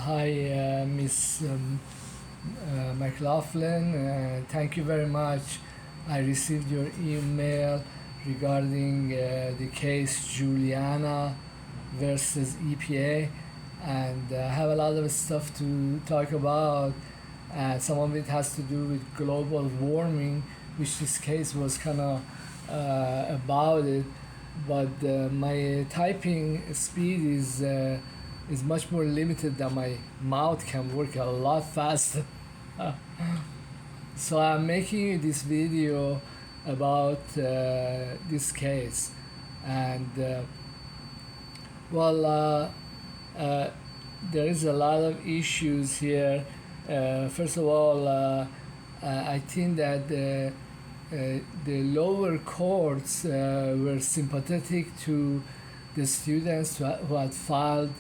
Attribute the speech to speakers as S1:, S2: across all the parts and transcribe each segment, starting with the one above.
S1: Hi, Miss McLaughlin. Thank you very much. I received your email regarding the case Juliana versus EPA, and I have a lot of stuff to talk about. Some of it has to do with global warming, which this case was kind of about it. But my typing speed is much more limited than my mouth can work a lot faster. So I'm making this video about this case, and well, uh, there is a lot of issues here. First of all, I think that the lower courts were sympathetic to the students who had filed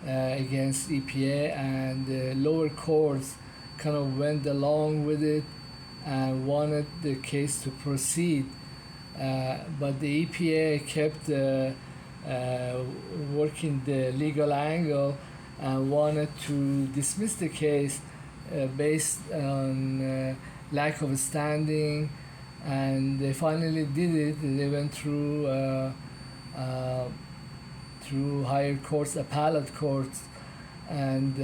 S1: against EPA, and the lower courts kind of went along with it and wanted the case to proceed. But the EPA kept working the legal angle and wanted to dismiss the case based on lack of standing, and they finally did it. They went through higher courts, appellate courts, and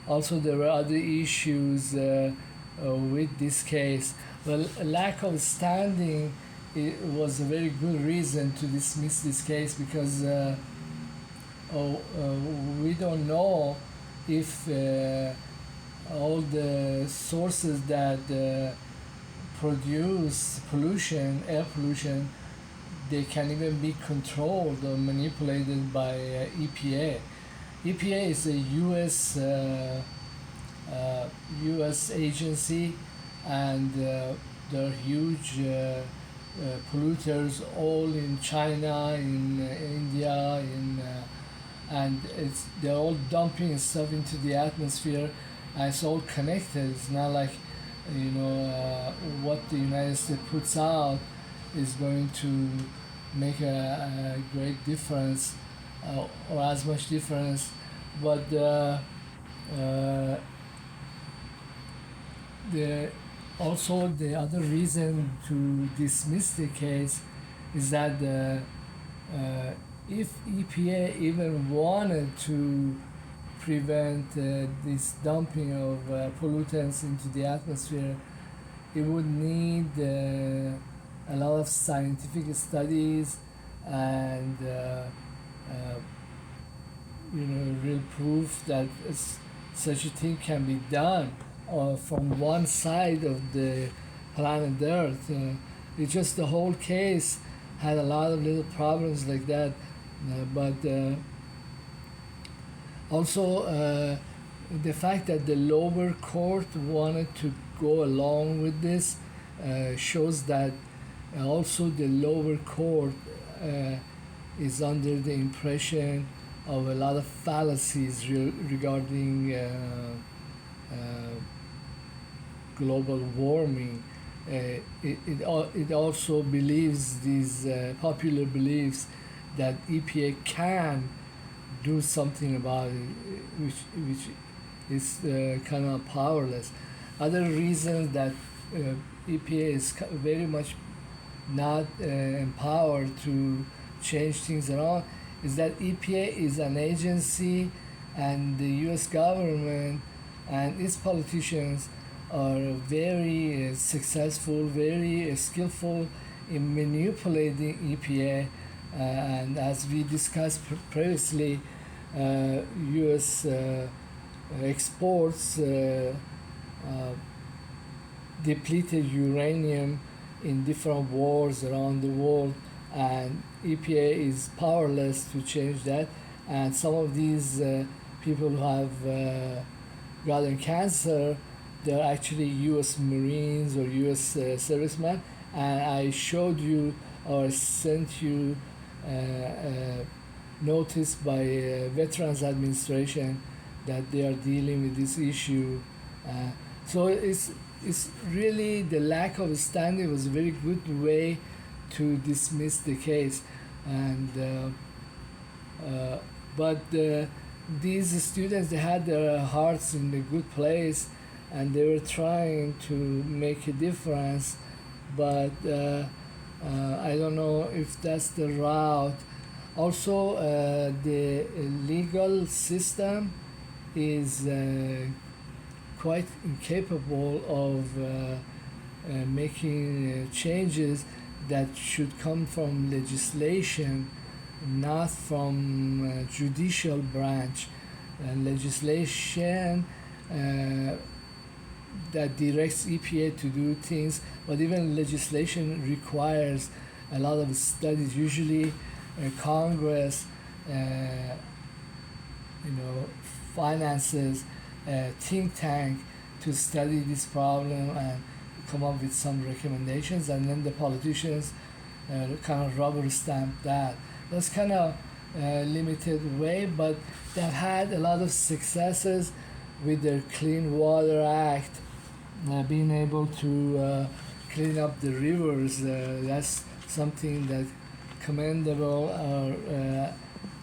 S1: also there were other issues with this case. Well, lack of standing, it was a very good reason to dismiss this case, because we don't know if all the sources that produce pollution, air pollution, they can even be controlled or manipulated by EPA. EPA is a U.S. agency, and there are huge polluters all in China, in India, and they're all dumping stuff into the atmosphere, and it's all connected. It's not like what the United States puts out is going to make a great difference, or as much difference, but also the other reason to dismiss the case is that if EPA even wanted to prevent this dumping of pollutants into the atmosphere, it would need a lot of scientific studies and real proof that such a thing can be done from one side of the planet Earth. It's just the whole case had a lot of little problems like that, but also the fact that the lower court wanted to go along with this shows that also the lower court is under the impression of a lot of fallacies regarding global warming. It also believes these popular beliefs that EPA can do something about it, which is kind of powerless. Other reasons that EPA is very much not empowered to change things around is that EPA is an agency, and the U.S. government and its politicians are very successful, very skillful in manipulating EPA. And as we discussed previously, U.S. Exports depleted uranium in different wars around the world, and EPA is powerless to change that. And some of these people who have gotten cancer, they're actually U.S. Marines or U.S. servicemen. And I showed you or sent you a notice by Veterans Administration that they are dealing with this issue. So it's really the lack of standing was a very good way to dismiss the case, and but these students, they had their hearts in a good place, and they were trying to make a difference, but I don't know if that's the route. Also, the legal system is quite incapable of making changes that should come from legislation, not from judicial branch. Legislation that directs EPA to do things, but even legislation requires a lot of studies. Usually, Congress, you know, finances a think tank to study this problem and come up with some recommendations, and then the politicians kind of rubber stamp that. That's kind of limited way, but they've had a lot of successes with their Clean Water Act, being able to clean up the rivers. That's something that commendable or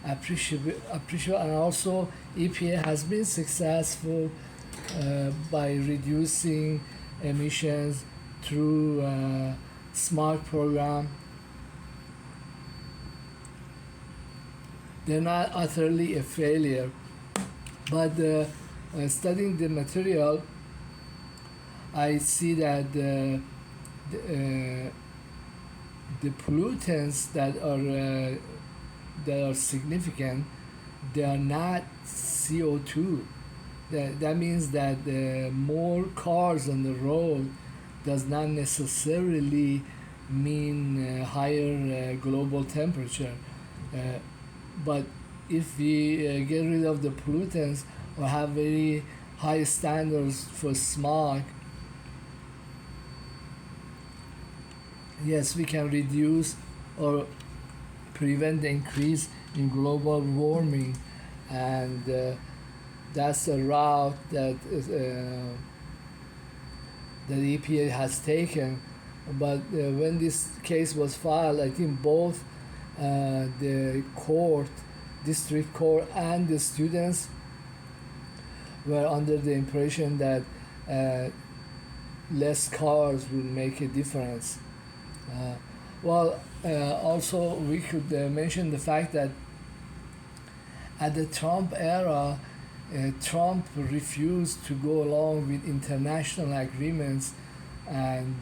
S1: appreciable, and also EPA has been successful by reducing emissions through SMART program. They're not utterly a failure, but studying the material, I see that the pollutants that are significant, they are not CO2. That means that more cars on the road does not necessarily mean higher global temperature. But if we get rid of the pollutants or have very high standards for smog, yes, we can reduce or prevent the increase in global warming, and that's a route that that EPA has taken. But when this case was filed, I think both the court, district court, and the students were under the impression that less cars will make a difference. Also we could mention the fact that at the Trump era, Trump refused to go along with international agreements and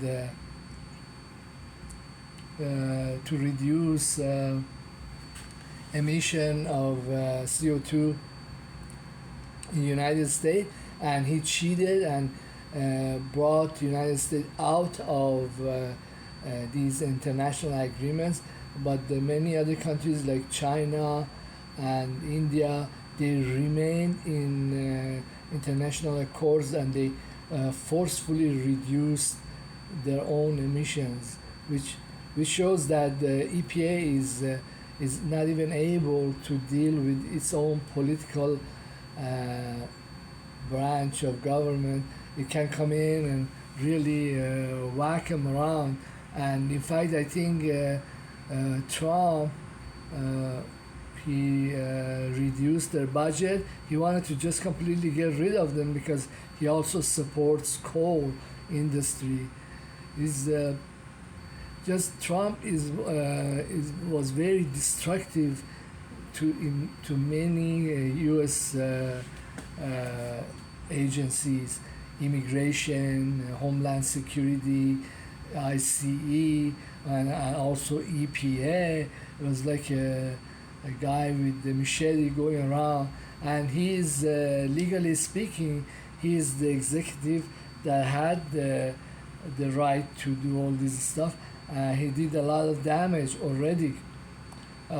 S1: to reduce emission of CO2 in the United States, and he cheated and brought the United States out of these international agreements. But many other countries like China and India, they remain in international accords, and they forcefully reduce their own emissions, which shows that the EPA is not even able to deal with its own political branch of government. It can come in and really whack them around. And in fact, I think Trump, he reduced their budget. He wanted to just completely get rid of them because he also supports coal industry. Trump was very destructive to many U.S. Agencies, immigration, Homeland Security, ICE, and also EPA. It was like a guy with the machete going around, and he is, legally speaking, he is the executive that had the right to do all this stuff. He did a lot of damage already. I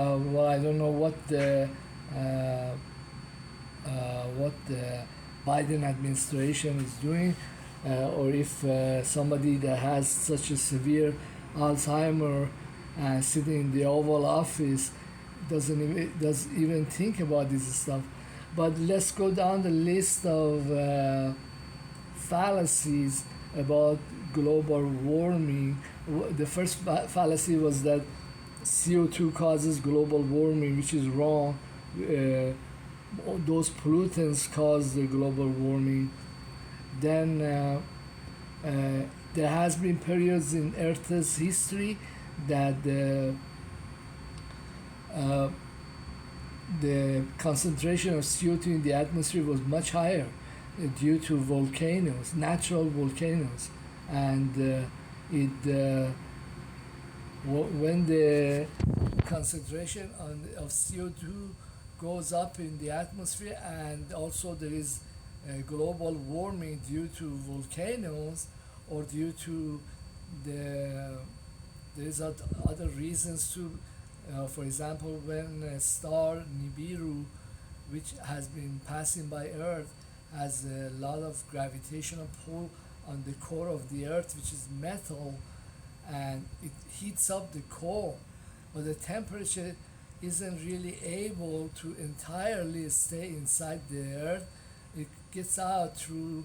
S1: don't know what the Biden administration is doing, or if somebody that has such a severe Alzheimer sitting in the Oval Office does even think about this stuff. But let's go down the list of fallacies about global warming. The first fallacy was that CO2 causes global warming, which is wrong. those pollutants cause the global warming. Then there has been periods in Earth's history that uh, the concentration of CO2 in the atmosphere was much higher due to volcanoes, natural volcanoes, and when the concentration of CO2 goes up in the atmosphere, and also there is global warming due to volcanoes or due to the there is other reasons too. For example, when a star Nibiru, which has been passing by Earth, has a lot of gravitational pull on the core of the Earth, which is metal, and it heats up the core, but the temperature isn't really able to entirely stay inside the Earth. It gets out through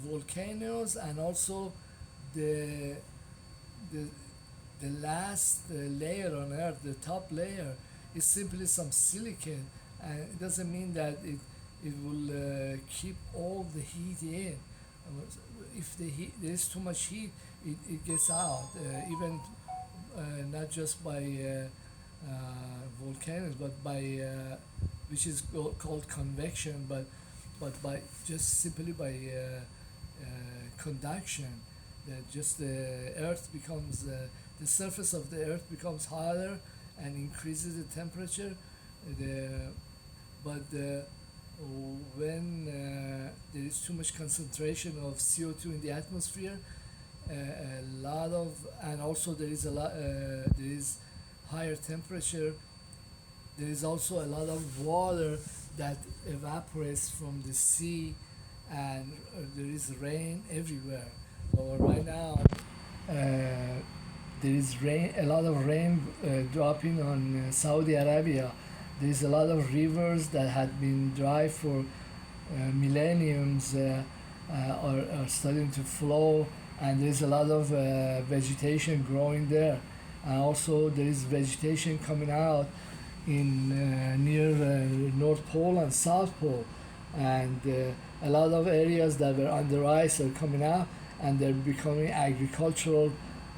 S1: volcanoes, and also the the the last layer on Earth, the top layer, is simply some silicon, and it doesn't mean that it will keep all the heat in. If there is too much heat, it gets out, even not just by volcanoes, but by which is called convection, but by just simply by conduction. That just the Earth becomes the surface of the Earth becomes hotter and increases the temperature. The but when there is too much concentration of CO2 in the atmosphere, a lot of, and also there is there is higher temperature. There is also a lot of water that evaporates from the sea, and there is rain everywhere. So right now, there is rain, a lot of rain dropping on Saudi Arabia. There is a lot of rivers that had been dry for millenniums are starting to flow, and there's a lot of vegetation growing there. And also there is vegetation coming out in near North Pole and South Pole, and a lot of areas that were under ice are coming out, and they're becoming agricultural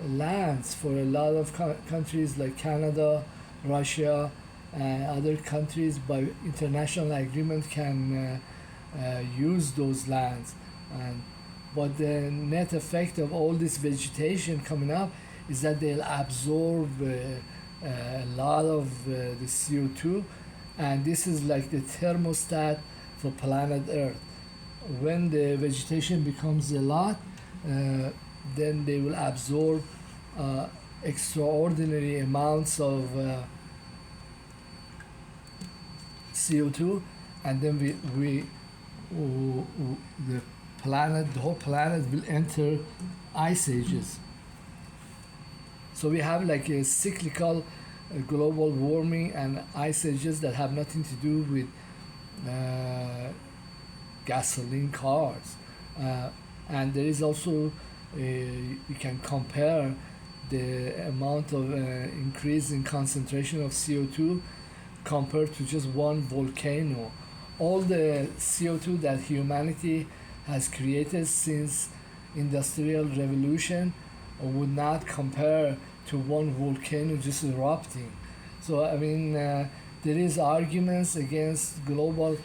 S1: lands for a lot of countries like Canada, Russia, and other countries. By international agreement can use those lands. And but the net effect of all this vegetation coming up is that they'll absorb a lot of the CO2, and this is like the thermostat for planet Earth. When the vegetation becomes a lot, then they will absorb extraordinary amounts of CO2, and then the whole planet will enter ice ages. So we have like a cyclical global warming and ice ages that have nothing to do with gasoline cars. And there is also, you can compare the amount of increase in concentration of CO2 compared to just one volcano. All the CO2 that humanity has created since industrial revolution would not compare to one volcano just erupting. So I mean, there is arguments against global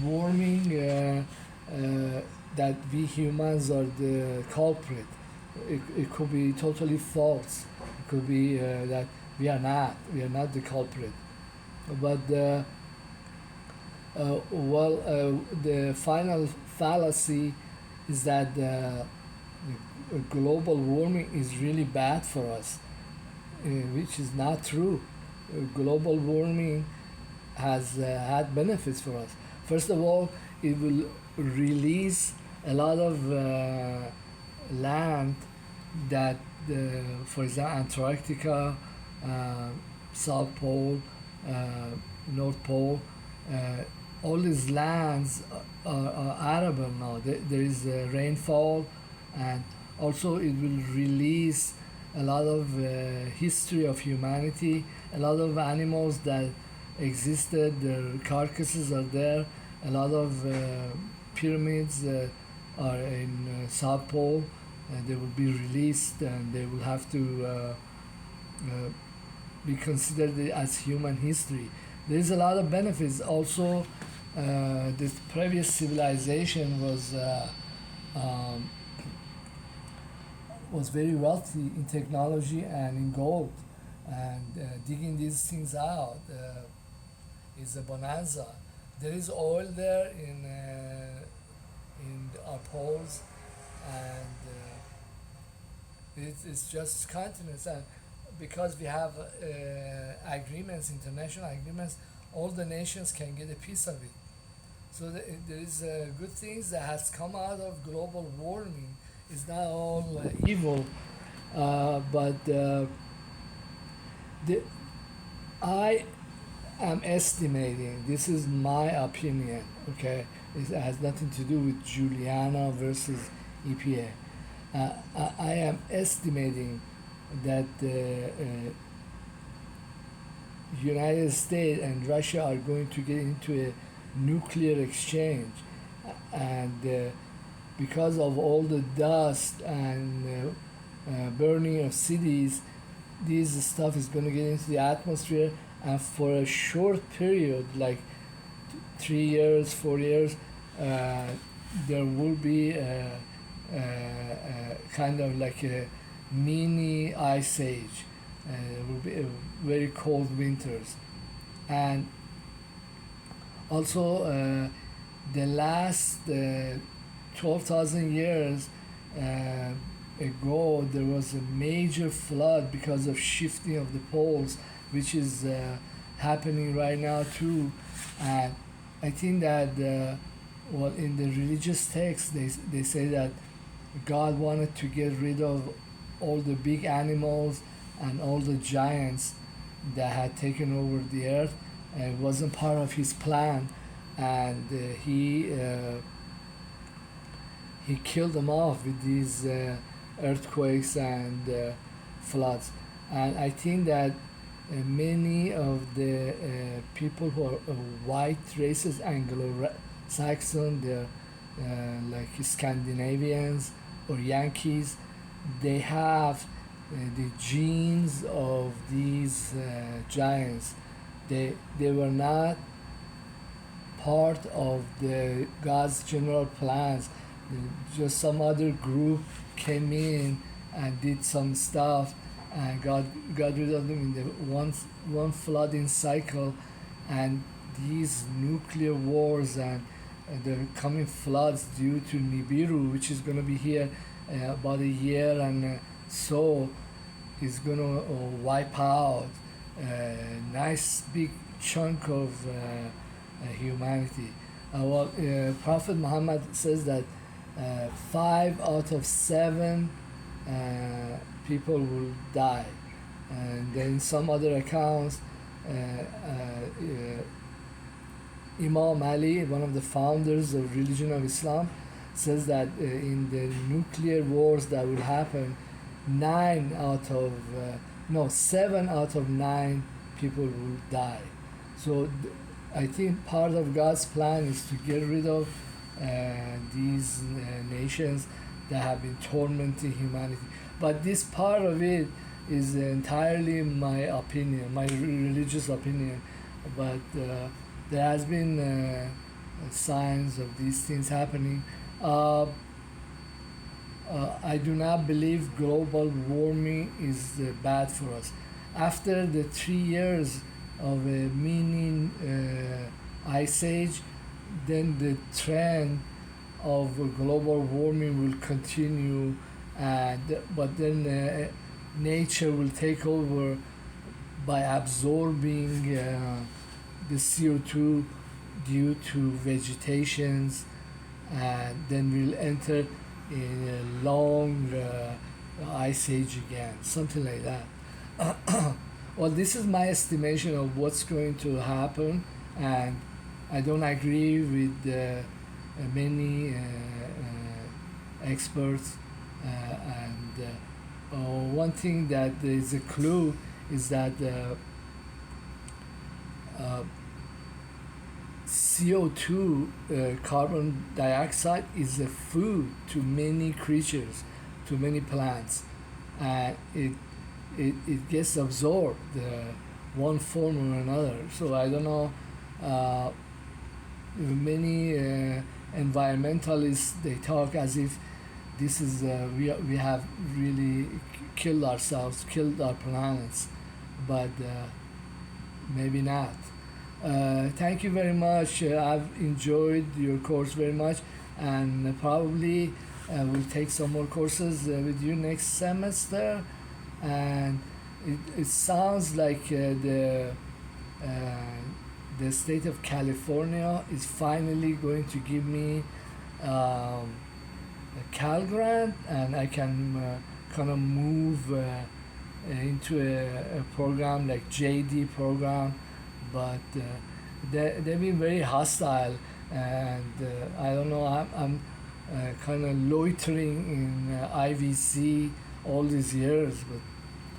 S1: warming that we humans are the culprit. It could be totally false. It could be that we are not the culprit. But the final fallacy is that global warming is really bad for us, which is not true. Global warming has had benefits for us. First of all, it will release a lot of land that, for example, Antarctica, South Pole, North Pole, all these lands are arable now. There is rainfall, and also it will release a lot of history of humanity. A lot of animals that existed, their carcasses are there, A lot of pyramids are in South Pole, and they will be released, and they will have to be considered as human history. There is a lot of benefits. Also, the previous civilization um, was very wealthy in technology and in gold, and digging these things out is a bonanza. There is oil there in our poles, and it's just continents. And because we have agreements, international agreements, all the nations can get a piece of it. So there is good things that has come out of global warming. It's not all evil, but the, I am estimating. This is my opinion. Okay, it has nothing to do with Juliana versus EPA. I am estimating that the United States and Russia are going to get into a nuclear exchange, and because of all the dust and burning of cities, this stuff is going to get into the atmosphere, and for a short period, like 3 years, 4 years, uh, there will be kind of like a mini ice age. It will be very cold winters, and also the last 12,000 years uh, ago, there was a major flood because of shifting of the poles, which is happening right now too. And I think that well, in the religious text, they say that God wanted to get rid of all the big animals and all the giants that had taken over the earth. It wasn't part of his plan, and he killed them off with these earthquakes and floods. And I think that many of the people who are white races, Anglo-Saxon, they're like Scandinavians or Yankees, they have the genes of these giants. They were not part of the God's general plans. Just some other group came in and did some stuff, and God got rid of them in the one flooding cycle. And these nuclear wars and the coming floods due to Nibiru, which is going to be here about a year and so, is going to wipe out a nice big chunk of humanity. Prophet Muhammad says that 5 out of 7 people will die, and then some other accounts, Imam Ali, one of the founders of religion of Islam, says that in the nuclear wars that will happen, 7 out of 9 people will die. So I think part of God's plan is to get rid of these nations that have been tormenting humanity. But this part of it is entirely my opinion, my religious opinion. But there has been signs of these things happening. I do not believe global warming is bad for us. After the 3 years of a mini ice age, then the trend of global warming will continue, but then nature will take over by absorbing the CO2 due to vegetations, and then we'll enter in a long ice age again, something like that. Well, this is my estimation of what's going to happen, and I don't agree with many experts. One thing that is a clue is that CO2, carbon dioxide, is a food to many creatures, to many plants, and it gets absorbed one form or another. So I don't know. Uh, Many environmentalists, they talk as if this is we have really killed ourselves, killed our planets, but maybe not. Thank you very much. I've enjoyed your course very much, and probably we'll take some more courses with you next semester. And it sounds like uh, the state of California is finally going to give me a Cal grant, and I can kind of move into a program like JD program, but they've been very hostile, and I don't know. I'm kind of loitering in IVC all these years, but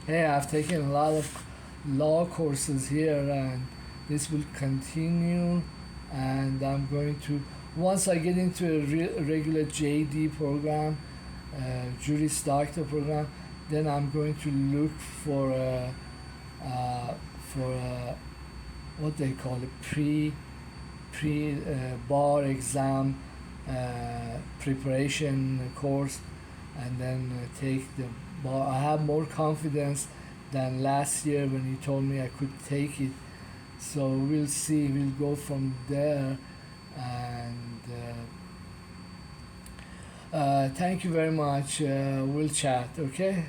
S1: hey, I've taken a lot of law courses here, and this will continue. And I'm going to, once I get into a regular JD program, Juris Doctor program, then I'm going to look for for what they call it, pre bar exam preparation course, and then take the bar. I have more confidence than last year when you told me I could take it. So we'll see. We'll go from there, and thank you very much. We'll chat. Okay.